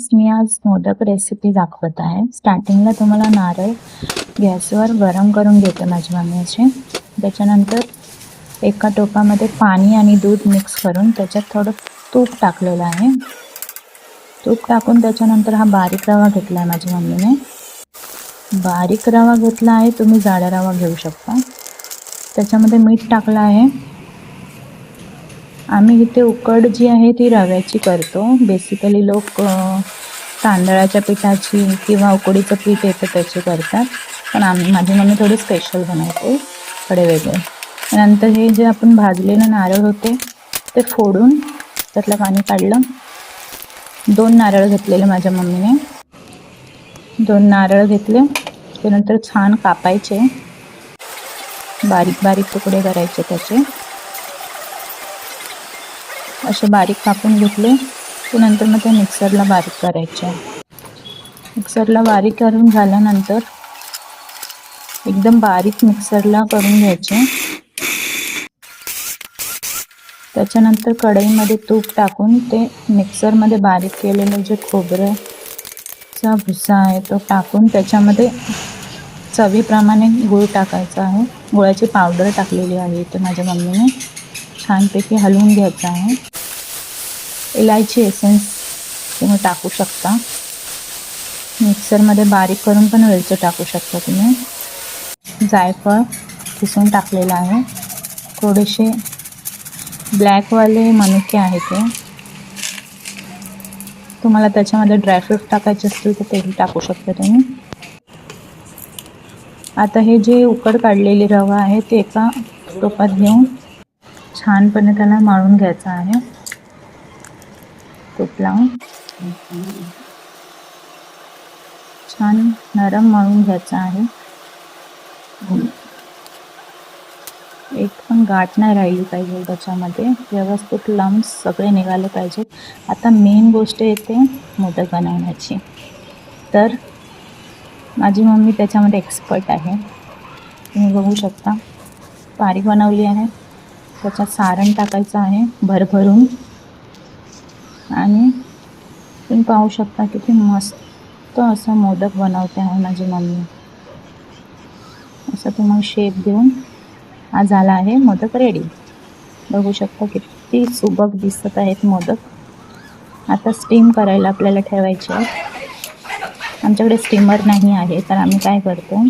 Friends, मी आज modak recipe दाखवत आहे. स्टार्टिंगला तुम्हाला नारळ गॅसवर गरम करून घेते माझी मम्मी असे. त्याच्यानंतर एका टोपामध्ये पाणी आणि दूध मिक्स करून त्याच्यात थोडं तूप टाकलेलं आहे. तूप टाकून त्याच्यानंतर हा बारीक रवा घेतला आहे माझ्या मम्मीने. बारीक रवा घेतला आहे, तुम्ही जाडा रवा घेऊ शकता. त्याच्यामध्ये मीठ टाकलं आहे. आम्ही इथे उकड जी आहे ती रव्याची करतो. बेसिकली लोक तांदळाच्या पिठाची किंवा उकडीचं पीठ येतं त्याची करतात, पण माझी मम्मी थोडी स्पेशल बनवते, थोडे वेगळे. नंतर हे जे आपण भाजलेलं नारळ होते ते फोडून त्यातलं पाणी काढलं. 2 नारळ घेतलेले माझ्या मम्मीने. 2 नारळ घेतले, त्यानंतर छान कापायचे, बारीक बारीक तुकडे करायचे त्याचे. असे बारीक कापून घेतले की नंतर मग ते मिक्सरला बारीक करायचे. मिक्सरला बारीक करून झाल्यानंतर एकदम बारीक मिक्सरला करून घ्यायचे. त्याच्यानंतर कढईमध्ये तूप टाकून ते मिक्सरमध्ये बारीक केलेलं जे खोबऱ्याचा भुसा आहे तो टाकून त्याच्यामध्ये चवीप्रमाणे गूळ टाकायचा आहे. गुळाची पावडर टाकलेली आहे इथे माझ्या मम्मीने. छानपैकी हलवून घ्यायचं आहे. इलायची एसेन्स तुम्ही टाकू शकता. मिक्सरमध्ये बारीक करून पण वेलची टाकू शकता तुम्ही. जायफळ किसून टाकलेलं आहे. थोडेसे ब्लॅकवाले मनुके आहे ते. तुम्हाला त्याच्यामध्ये ड्रायफ्रूट टाकायचे असतील तर तेही टाकू शकता तुम्ही. आता हे जे उकड काढलेली रवा आहे ते एका टोपात घेऊन छानपणे त्याला मळून घ्यायचं आहे तूप लावून. छान नरम मळून घ्यायचं आहे. एक पण गाठ नाही राहिली पाहिजे त्याच्यामध्ये. व्यवस्थित लावून सगळे निघाले पाहिजेत. आता मेन गोष्ट येते मोदक बनवण्याची. तर माझी मम्मी त्याच्यामध्ये एक्सपर्ट आहे. तुम्ही बघू शकता, बारीक बनवली आहे. त्याच्यात सारण टाकायचं आहे भरभरून. आणि तुम्ही पाहू शकता किती मस्त असं मोदक बनवते आहे माझी मम्मी. असं तुम्हाला शेप देऊन हा झाला आहे मोदक रेडी. बघू शकता किती सुबक दिसत आहेत मोदक. आता स्टीम करायला आपल्याला ठेवायचे आहे. आमच्याकडे स्टीमर नाही आहे तर आम्ही काय करतो,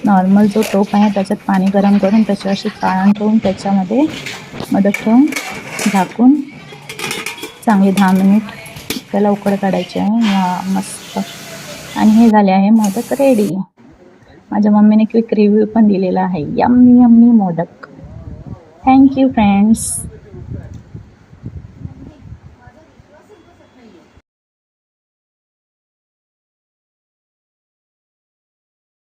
नॉर्मल जो टोप आहे त्याच्यात पाणी गरम करून त्याच्यावर अशी चाळण ठेवून त्याच्यामध्ये मोदक ठेवून झाकून चांगली 10 मिनिट त्याला उकड काढायची आहे. मस्त. आणि हे झाले आहे मोदक रेडी. माझ्या मम्मीने क्विक रिव्ह्यू पण दिलेला आहे. Yummy yummy modak. Thank you friends.